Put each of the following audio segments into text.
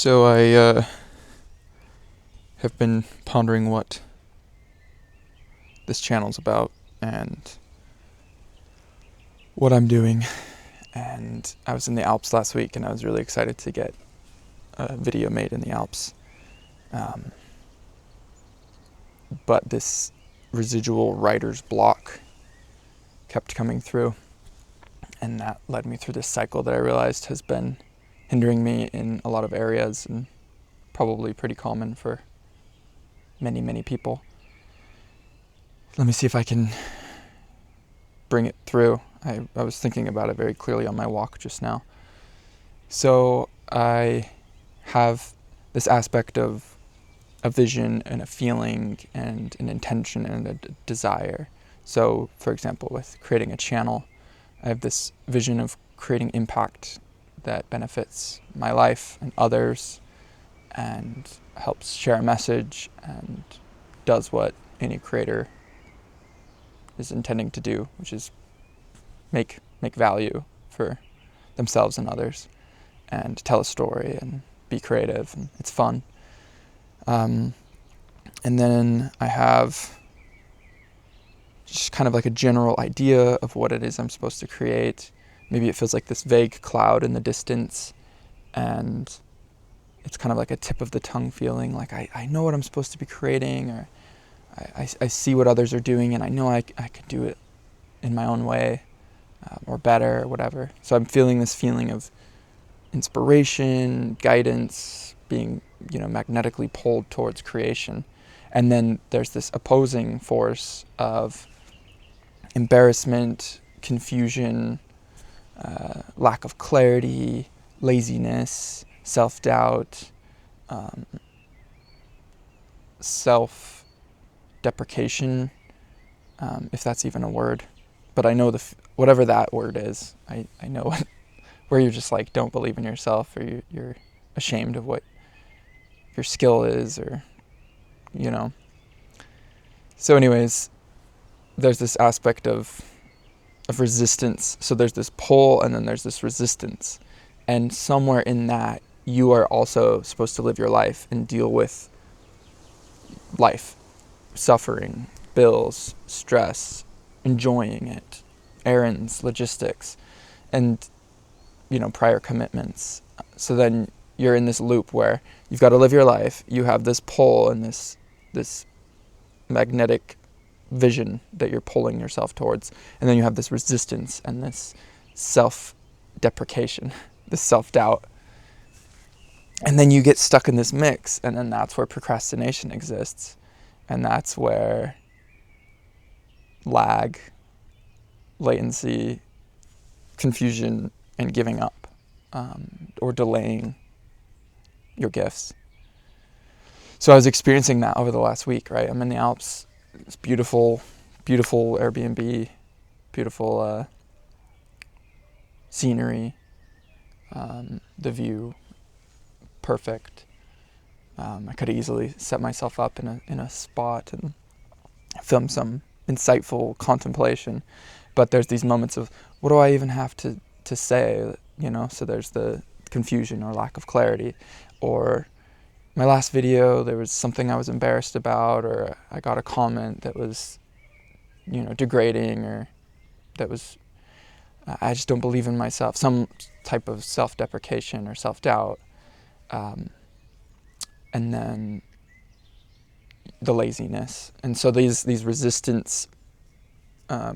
So I have been pondering what this channel's about and what I'm doing. And I was in the Alps last week, and I was really excited to get a video made in the Alps. But this residual writer's block kept coming through, and that led me through this cycle that I realized has been hindering me in a lot of areas, and probably pretty common for many, many people. Let me see if I can bring it through. I was thinking about it very clearly on my walk just now. So I have this aspect of a vision and a feeling and an intention and a desire. So, for example, with creating a channel, I have this vision of creating impact that benefits my life and others and helps share a message and does what any creator is intending to do, which is make value for themselves and others, and tell a story and be creative, and it's fun. And then I have just kind of like a general idea of what it is I'm supposed to create. Maybe it feels like this vague cloud in the distance, and it's kind of like a tip of the tongue feeling, like I know what I'm supposed to be creating, or I see what others are doing, and I know I could do it in my own way, or better, or whatever. So I'm feeling this feeling of inspiration, guidance, being, magnetically pulled towards creation. And then there's this opposing force of embarrassment, confusion, lack of clarity, laziness, self-doubt, self-deprecation, if that's even a word. But I know whatever that word is, I know where you're just like, don't believe in yourself, or you're ashamed of what your skill is, or, So anyways, there's this aspect of resistance. So there's this pull, and then there's this resistance. And somewhere in that, you are also supposed to live your life and deal with life, suffering, bills, stress, enjoying it, errands, logistics, and, prior commitments. So then you're in this loop where you've got to live your life. You have this pull and this magnetic vision that you're pulling yourself towards. And then you have this resistance and this self-deprecation, this self-doubt. And then you get stuck in this mix, and then that's where procrastination exists. And that's where lag, latency, confusion, and giving up, or delaying your gifts. So I was experiencing that over the last week, right? I'm in the Alps. It's beautiful, beautiful Airbnb, beautiful scenery, the view, perfect. I could easily set myself up in a spot and film some insightful contemplation, but there's these moments of, what do I even have to say, So there's the confusion or lack of clarity, or my last video, there was something I was embarrassed about, or I got a comment that was, degrading, or that was, I just don't believe in myself, some type of self-deprecation or self-doubt. And then the laziness. And so these resistance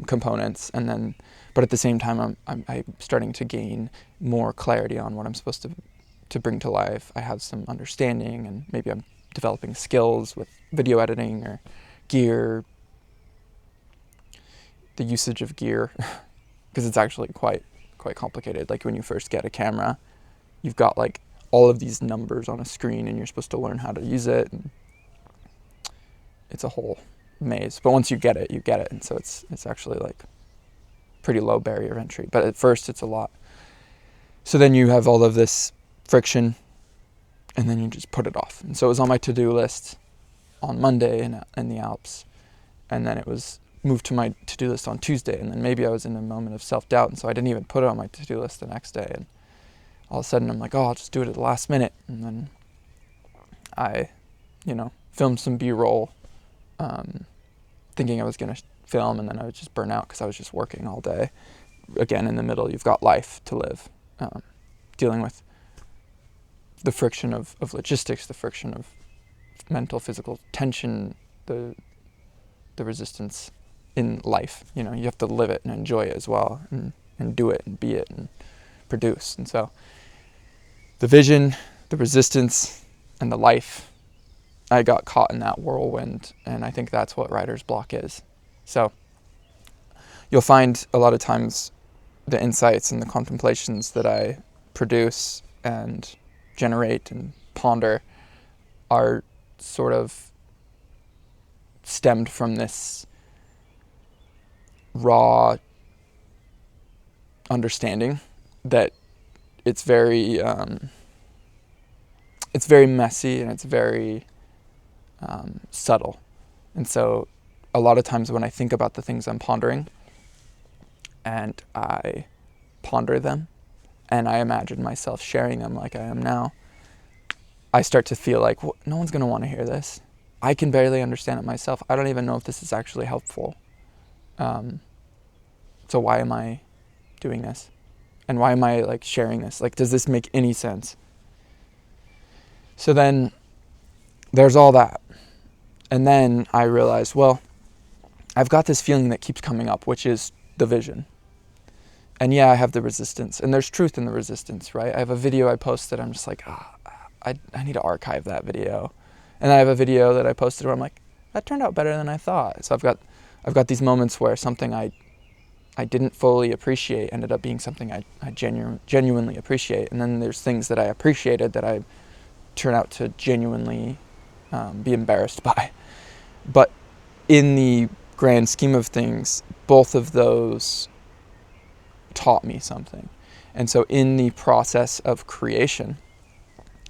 components, and then, but at the same time, I'm starting to gain more clarity on what I'm supposed to bring to life. I have some understanding, and maybe I'm developing skills with video editing or gear, the usage of gear, because it's actually quite complicated. Like when you first get a camera, you've got like all of these numbers on a screen, and you're supposed to learn how to use it. And it's a whole maze. But once you get it, you get it. And so it's actually like pretty low barrier of entry. But at first, it's a lot. So then you have all of this friction, and then you just put it off. And so it was on my to-do list on Monday in the Alps, and then it was moved to my to-do list on Tuesday, and then maybe I was in a moment of self-doubt, and so I didn't even put it on my to-do list the next day, and all of a sudden I'm like, oh, I'll just do it at the last minute, and then I, filmed some B-roll, thinking I was going to film, and then I would just burn out because I was just working all day. Again, in the middle, you've got life to live, dealing with the friction of logistics, the friction of mental, physical tension, the resistance in life. You have to live it and enjoy it as well, and do it and be it and produce. And so the vision, the resistance, and the life, I got caught in that whirlwind, and I think that's what writer's block is. So you'll find a lot of times the insights and the contemplations that I produce and generate and ponder are sort of stemmed from this raw understanding that it's very messy, and it's very subtle. And so a lot of times when I think about the things I'm pondering, and I ponder them, and I imagine myself sharing them like I am now, I start to feel like, well, no one's going to want to hear this. I can barely understand it myself. I don't even know if this is actually helpful. So why am I doing this? And why am I sharing this? Does this make any sense? So then there's all that. And then I realized, well, I've got this feeling that keeps coming up, which is the vision. And yeah, I have the resistance, and there's truth in the resistance, right? I have a video I posted, I'm just like, I need to archive that video. And I have a video that I posted where I'm like, that turned out better than I thought. So I've got these moments where something I didn't fully appreciate ended up being something I genuinely appreciate. And then there's things that I appreciated that I turn out to genuinely be embarrassed by. But in the grand scheme of things, both of those taught me something. And so in the process of creation,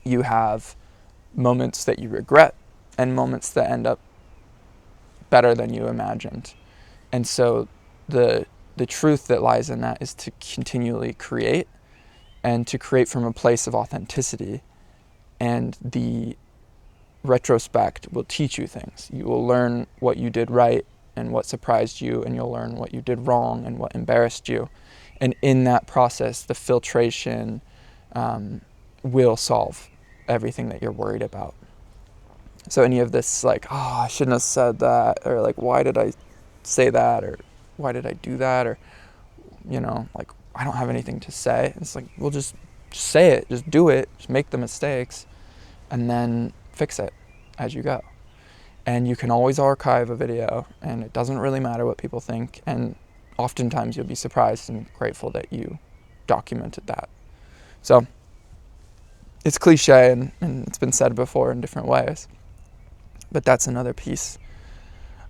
you have moments that you regret and moments that end up better than you imagined. And so the truth that lies in that is to continually create, and to create from a place of authenticity. And the retrospect will teach you things. You will learn what you did right and what surprised you, and you'll learn what you did wrong and what embarrassed you. And in that process, the filtration will solve everything that you're worried about. So any of this I shouldn't have said that, or why did I say that, or why did I do that, or I don't have anything to say. It's well, just say it, just do it, just make the mistakes, and then fix it as you go. And you can always archive a video, and it doesn't really matter what people think, and oftentimes you'll be surprised and grateful that you documented that. So it's cliche, and it's been said before in different ways, but that's another piece.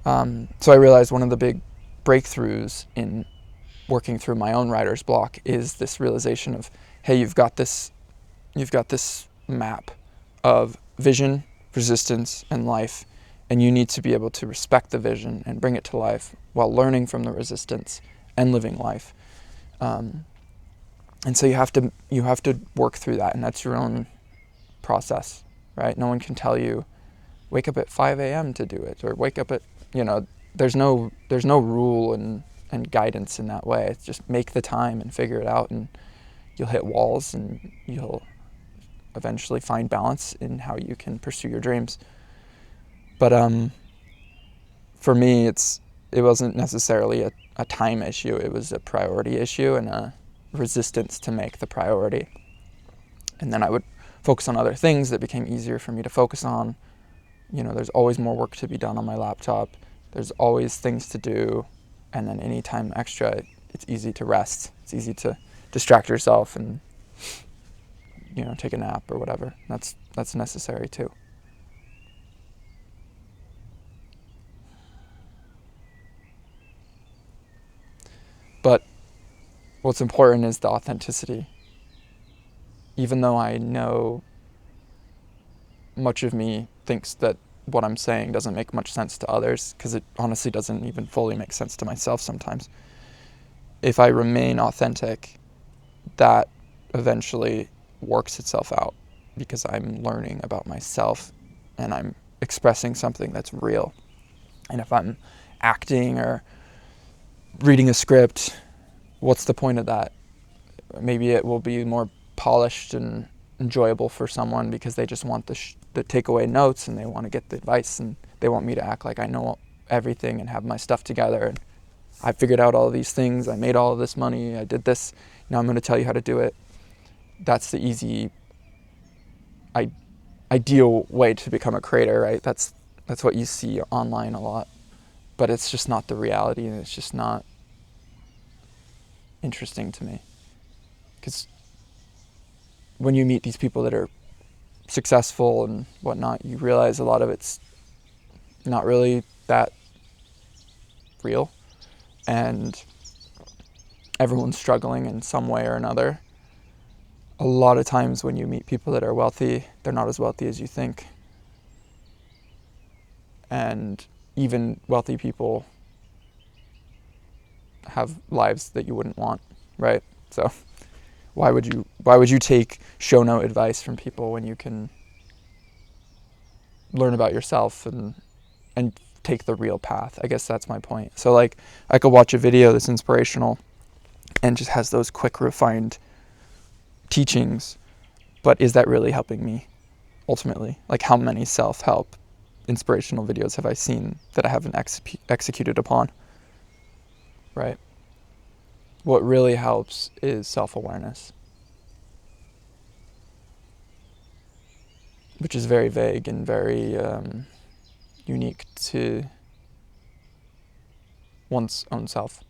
So I realized one of the big breakthroughs in working through my own writer's block is this realization of, hey, you've got this map of vision, resistance, and life, and you need to be able to respect the vision and bring it to life while learning from the resistance and living life. And so you have to work through that, and that's your own process, right? No one can tell you, wake up at 5 a.m. to do it, or wake up at, there's no rule and guidance in that way. It's just make the time and figure it out, and you'll hit walls, and you'll eventually find balance in how you can pursue your dreams. But for me, it wasn't necessarily a time issue. It was a priority issue and a resistance to make the priority. And then I would focus on other things that became easier for me to focus on. There's always more work to be done on my laptop. There's always things to do. And then any time extra, it's easy to rest. It's easy to distract yourself and, take a nap or whatever. That's necessary too. But what's important is the authenticity. Even though I know much of me thinks that what I'm saying doesn't make much sense to others, because it honestly doesn't even fully make sense to myself sometimes. If I remain authentic, that eventually works itself out, because I'm learning about myself and I'm expressing something that's real. And if I'm acting or reading a script, what's the point of that? Maybe it will be more polished and enjoyable for someone because they just want the takeaway notes, and they want to get the advice, and they want me to act like I know everything and have my stuff together, and I figured out all of these things, I made all of this money, I did this, now I'm going to tell you how to do it. That's the easy, ideal way to become a creator, right? That's what you see online a lot, but it's just not the reality, and it's just not interesting to me. Because when you meet these people that are successful and whatnot, you realize a lot of it's not really that real, and everyone's struggling in some way or another. A lot of times when you meet people that are wealthy, they're not as wealthy as you think. And even wealthy people have lives that you wouldn't want, right? So why would you take show note advice from people when you can learn about yourself and take the real path? I guess that's my point. So like, I could watch a video that's inspirational and just has those quick, refined teachings, but is that really helping me ultimately? Like, how many self-help inspirational videos have I seen that I haven't executed upon, right? What really helps is self-awareness, which is very vague and very unique to one's own self.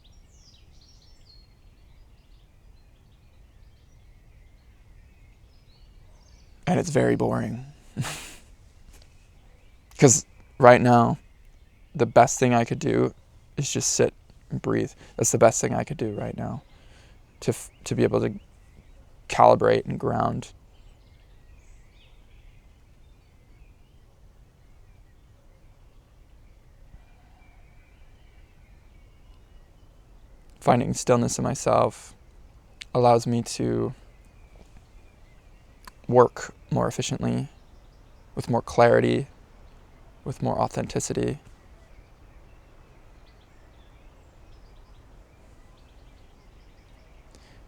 And it's very boring. Because right now, the best thing I could do is just sit and breathe. That's the best thing I could do right now to be able to calibrate and ground. Finding stillness in myself allows me to work more efficiently, with more clarity, with more authenticity.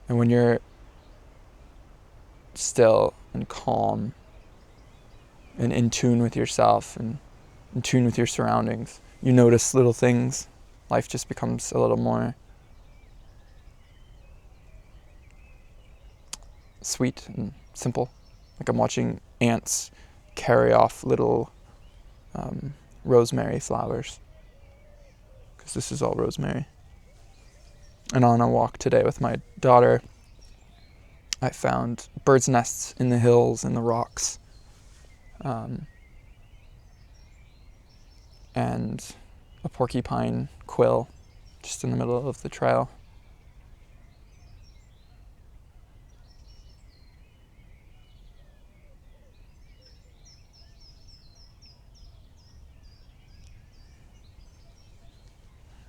And when you're still and calm and in tune with yourself and in tune with your surroundings, you notice little things. Life just becomes a little more sweet and simple. Like, I'm watching ants carry off little rosemary flowers, because this is all rosemary. And on a walk today with my daughter, I found birds' nests in the hills and the rocks, and a porcupine quill just in the middle of the trail.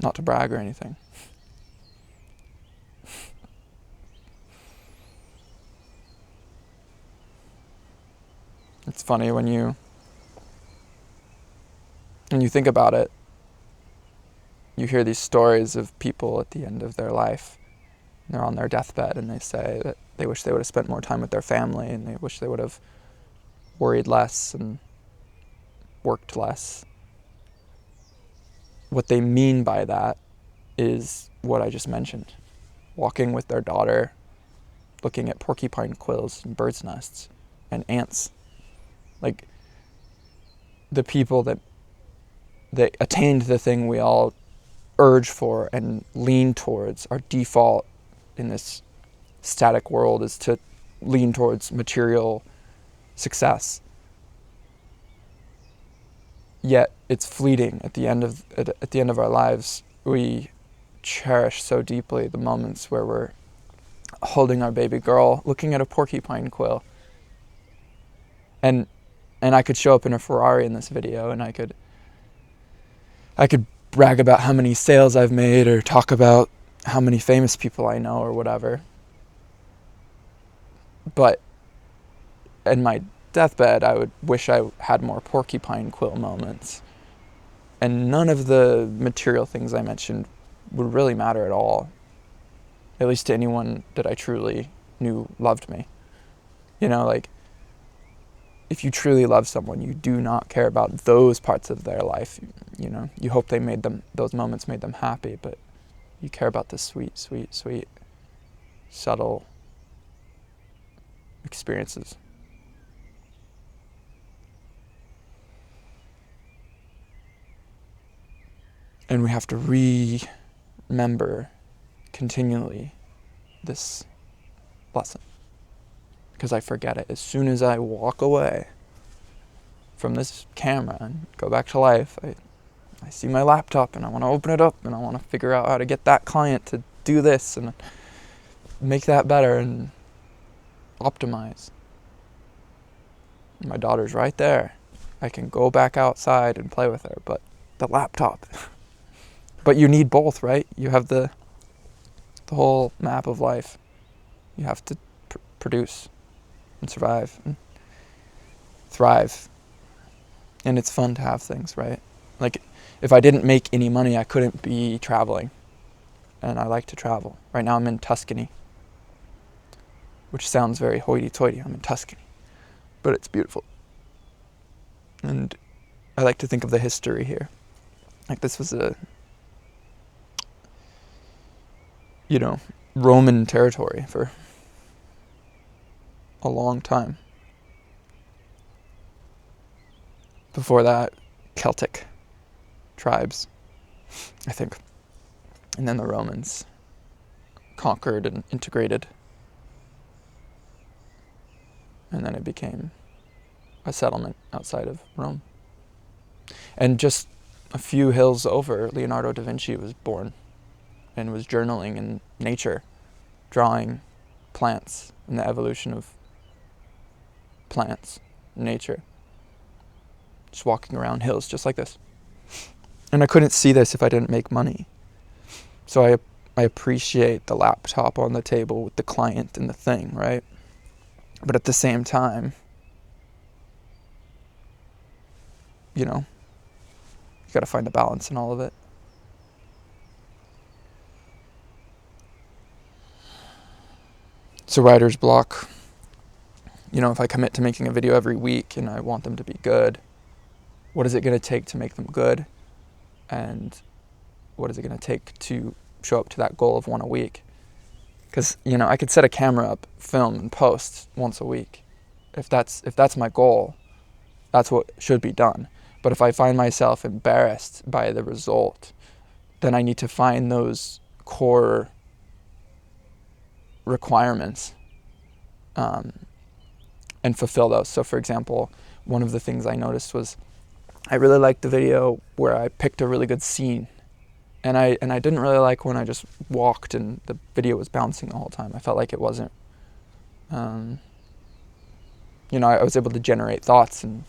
Not to brag or anything. It's funny when you think about it, you hear these stories of people at the end of their life. They're on their deathbed and they say that they wish they would have spent more time with their family, and they wish they would have worried less and worked less. What they mean by that is what I just mentioned. Walking with their daughter, looking at porcupine quills and birds' nests and ants. Like, the people that attained the thing we all urge for and lean towards. Our default in this static world is to lean towards material success. Yet it's fleeting. At the end of our lives, we cherish so deeply the moments where we're holding our baby girl, looking at a porcupine quill. And I could show up in a Ferrari in this video, and I could brag about how many sales I've made, or talk about how many famous people I know or whatever. And my deathbed, I would wish I had more porcupine quill moments. And none of the material things I mentioned would really matter at all, at least to anyone that I truly knew loved me. You know, like, if you truly love someone, you do not care about those parts of their life. You know, you hope those moments made them happy, but you care about the sweet, sweet, sweet, subtle experiences. And we have to remember continually this lesson, because I forget it. As soon as I walk away from this camera and go back to life, I see my laptop and I want to open it up and I want to figure out how to get that client to do this and make that better and optimize. My daughter's right there. I can go back outside and play with her, but the laptop. But you need both, right? You have the whole map of life. You have to produce and survive and thrive. And it's fun to have things, right? Like, if I didn't make any money, I couldn't be traveling. And I like to travel. Right now I'm in Tuscany, which sounds very hoity-toity. I'm in Tuscany, but it's beautiful. And I like to think of the history here. Like, this was Roman territory for a long time. Before that, Celtic tribes, I think. And then the Romans conquered and integrated. And then it became a settlement outside of Rome. And just a few hills over, Leonardo da Vinci was born and was journaling in nature, drawing plants and the evolution of plants in nature. Just walking around hills just like this. And I couldn't see this if I didn't make money. So I appreciate the laptop on the table with the client and the thing, right? But at the same time, you got to find a balance in all of it. So writer's block, if I commit to making a video every week and I want them to be good, what is it going to take to make them good? And what is it going to take to show up to that goal of one a week? Because, I could set a camera up, film, and post once a week. If that's my goal, that's what should be done. But if I find myself embarrassed by the result, then I need to find those core requirements and fulfill those. So, for example, one of the things I noticed was I really liked the video where I picked a really good scene. And I didn't really like when I just walked and the video was bouncing the whole time. I felt like it wasn't, I was able to generate thoughts and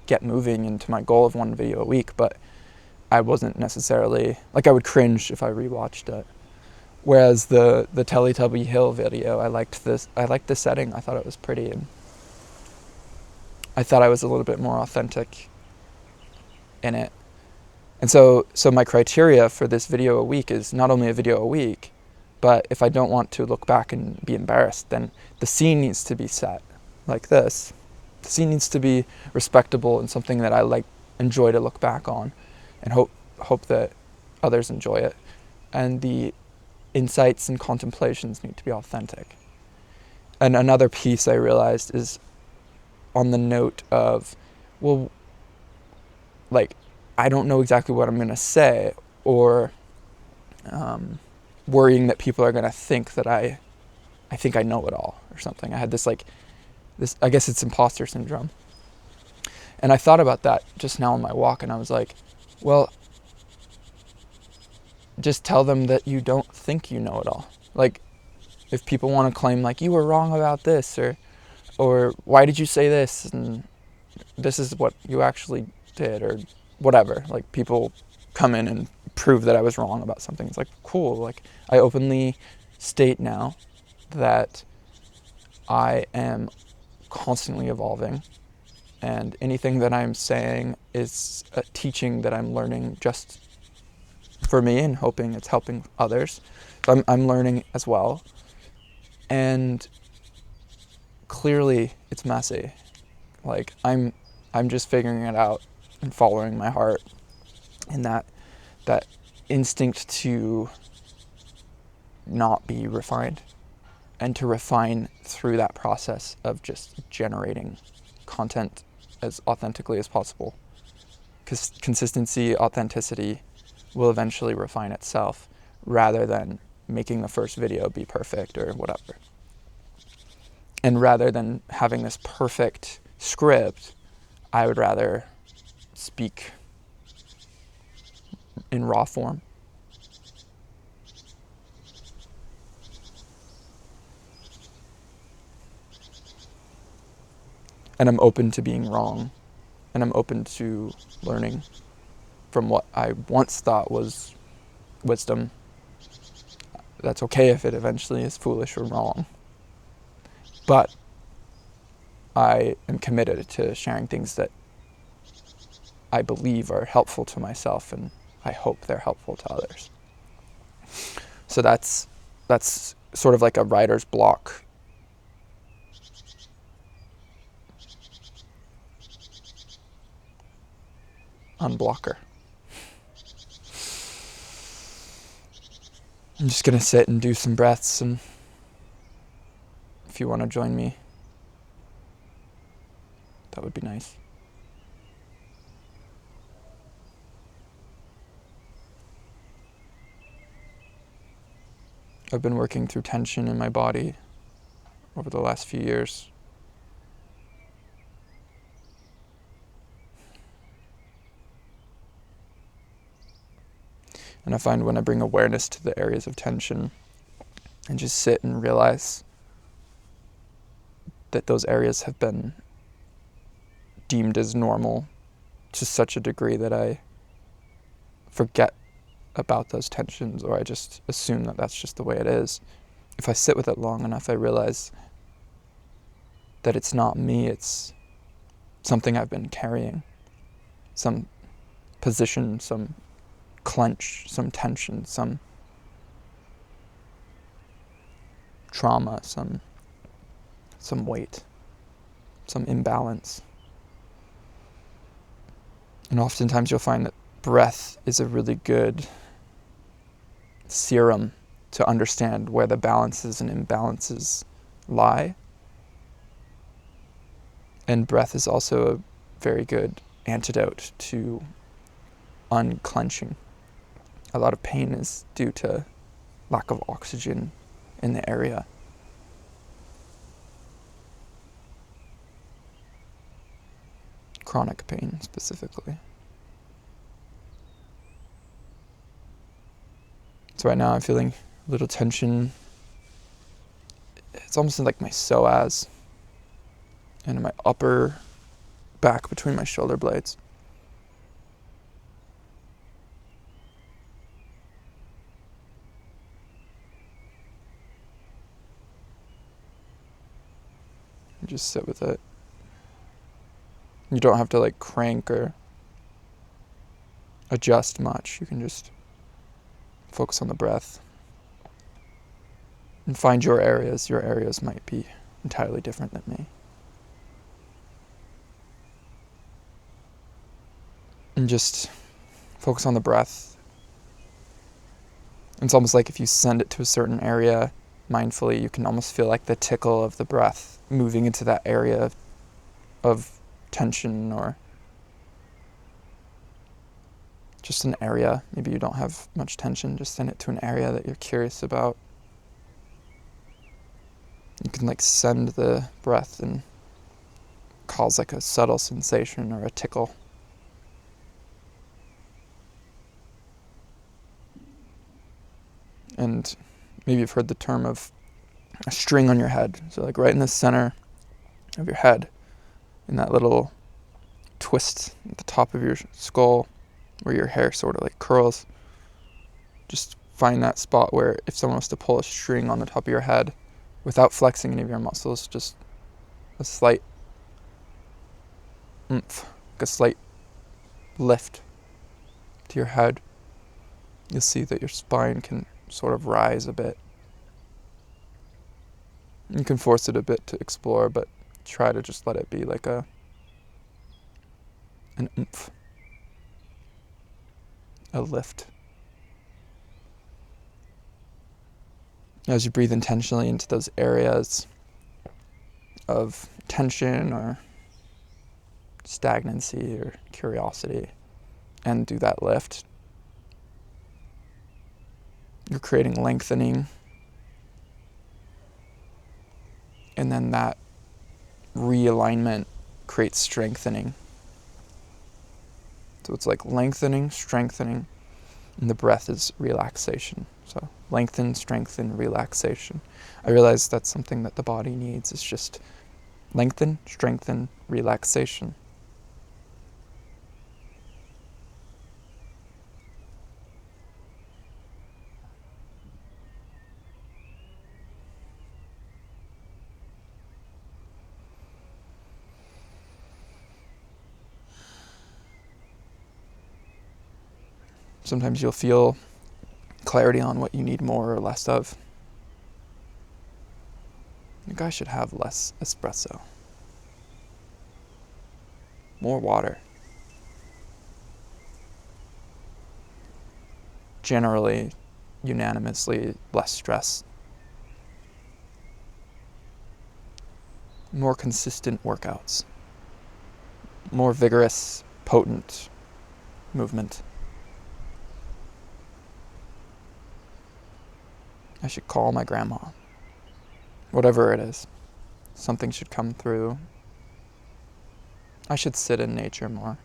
get moving into my goal of one video a week, but I wasn't necessarily, I would cringe if I rewatched it. Whereas the Teletubby Hill video, I liked the setting. I thought it was pretty, and I thought I was a little bit more authentic in it. And so my criteria for this video a week is not only a video a week, but if I don't want to look back and be embarrassed, then the scene needs to be set like this. The scene needs to be respectable and something that I enjoy to look back on and hope that others enjoy it. And the insights and contemplations need to be authentic. And another piece I realized is on the note of, I don't know exactly what I'm going to say, or worrying that people are going to think that I think I know it all or something. I had this, I guess it's imposter syndrome. And I thought about that just now on my walk, and I was like, well, just tell them that you don't think you know it all. If people want to claim, you were wrong about this, or why did you say this, and this is what you actually did, or whatever. People come in and prove that I was wrong about something. It's cool. I openly state now that I am constantly evolving, and anything that I'm saying is a teaching that I'm learning just for me and hoping it's helping others. So I'm learning as well, and clearly it's messy. Like I'm just figuring it out and following my heart, and that instinct to not be refined, and to refine through that process of just generating content as authentically as possible. Because consistency, authenticity will eventually refine itself, rather than making the first video be perfect or whatever. And rather than having this perfect script, I would rather speak in raw form. And I'm open to being wrong, and I'm open to learning from what I once thought was wisdom. That's okay if it eventually is foolish or wrong. But I am committed to sharing things that I believe are helpful to myself, and I hope they're helpful to others. So that's sort of like a writer's block. Unblocker. I'm just going to sit and do some breaths, and if you want to join me, that would be nice. I've been working through tension in my body over the last few years. And I find when I bring awareness to the areas of tension and just sit and realize that those areas have been deemed as normal to such a degree that I forget about those tensions, or I just assume that that's just the way it is. If I sit with it long enough, I realize that it's not me, it's something I've been carrying. Some position, some clench, some tension, some trauma, some weight, some imbalance. And oftentimes you'll find that breath is a really good serum to understand where the balances and imbalances lie. And breath is also a very good antidote to unclenching. A lot of pain is due to lack of oxygen in the area. Chronic pain specifically. So right now I'm feeling a little tension. It's almost like my psoas and in my upper back between my shoulder blades. And just sit with it. You don't have to like crank or adjust much. You can just focus on the breath and find your areas. Your areas might be entirely different than me. And just focus on the breath. It's almost like if you send it to a certain area mindfully, you can almost feel like the tickle of the breath moving into that area of tension, or just an area. Maybe you don't have much tension, just send it to an area that you're curious about. You can like send the breath and cause like a subtle sensation or a tickle. And maybe you've heard the term of a string on your head. So like right in the center of your head, in that little twist at the top of your skull where your hair sort of like curls, just find that spot where if someone was to pull a string on the top of your head without flexing any of your muscles, just a slight oomph, like a slight lift to your head, you'll see that your spine can sort of rise a bit. You can force it a bit to explore, but try to just let it be like an oomph, a lift. As you breathe intentionally into those areas of tension or stagnancy or curiosity, and do that lift, you're creating lengthening, and then that realignment creates strengthening. So it's like lengthening, strengthening, and the breath is relaxation. So lengthen, strengthen, relaxation. I realize that's something that the body needs. It's just lengthen, strengthen, relaxation. Sometimes you'll feel clarity on what you need more or less of. You guys should have less espresso, more water. Generally, unanimously, less stress. More consistent workouts. More vigorous, potent movement. I should call my grandma. Whatever it is, something should come through. I should sit in nature more.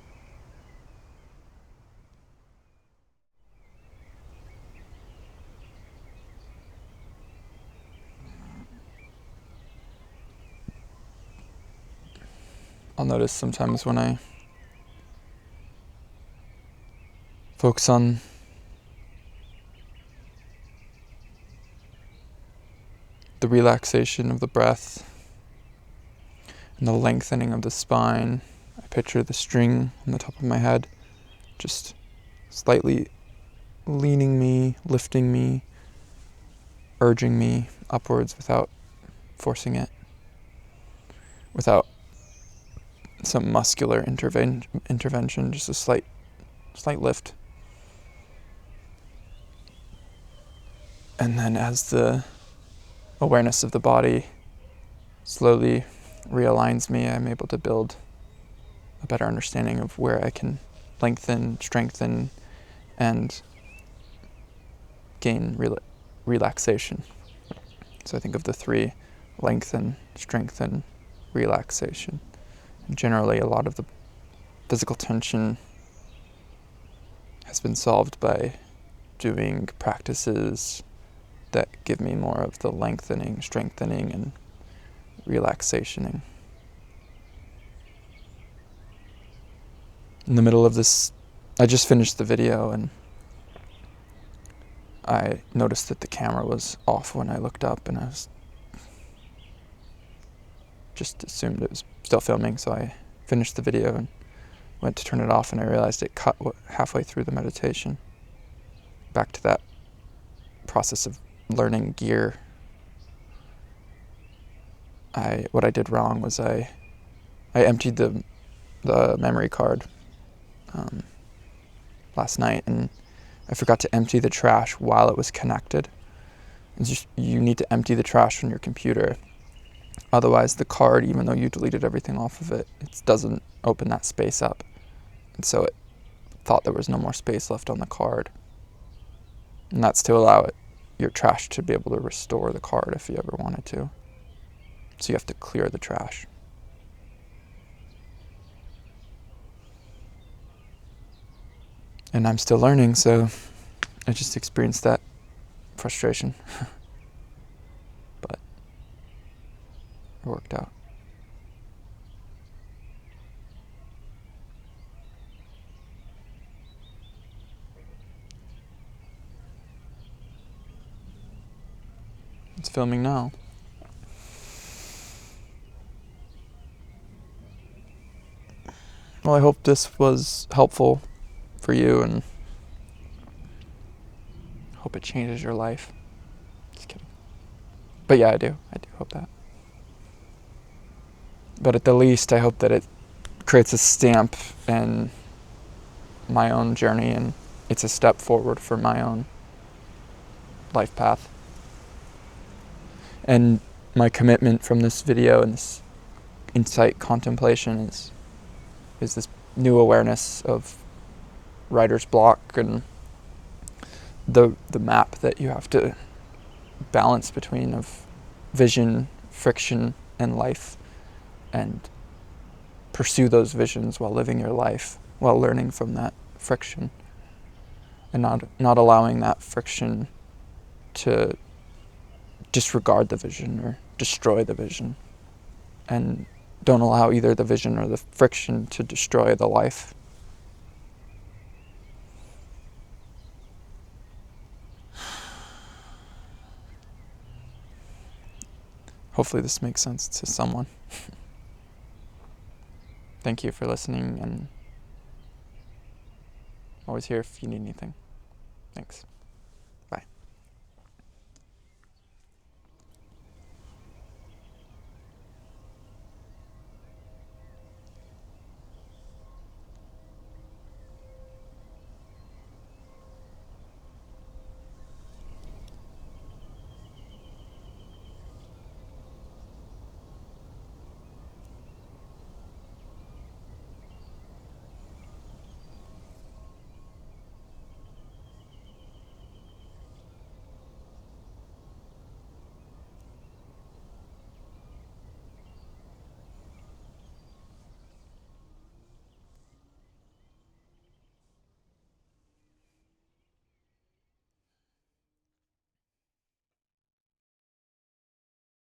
I'll notice sometimes when I focus on the relaxation of the breath and the lengthening of the spine, I picture the string on the top of my head just slightly leaning me, lifting me, urging me upwards without forcing it, without some muscular intervention, just a slight lift. And then as the awareness of the body slowly realigns me, I'm able to build a better understanding of where I can lengthen, strengthen, and gain relaxation. So I think of the three: lengthen, strengthen, relaxation. And generally, a lot of the physical tension has been solved by doing practices that give me more of the lengthening, strengthening, and relaxationing. In the middle of this, I just finished the video and I noticed that the camera was off when I looked up, and I was just assumed it was still filming, so I finished the video and went to turn it off, and I realized it cut halfway through the meditation. Back to that process of learning gear. What I did wrong was I emptied the memory card last night, and I forgot to empty the trash while it was connected. You need to empty the trash on your computer. Otherwise, the card, even though you deleted everything off of it, it doesn't open that space up. And so it thought there was no more space left on the card. And that's to allow your trash to be able to restore the card if you ever wanted to. So you have to clear the trash. And I'm still learning, so I just experienced that frustration. But it worked out. It's filming now. Well, I hope this was helpful for you, and hope it changes your life. Just kidding. But yeah, I do hope that. But at the least, I hope that it creates a stamp in my own journey, and it's a step forward for my own life path. And my commitment from this video and this insight contemplation is this new awareness of writer's block and the map that you have to balance between of vision, friction, and life, and pursue those visions while living your life, while learning from that friction, and not allowing that friction to disregard the vision or destroy the vision. And don't allow either the vision or the friction to destroy the life. Hopefully this makes sense to someone. Thank you for listening, and I'm always here if you need anything. Thanks.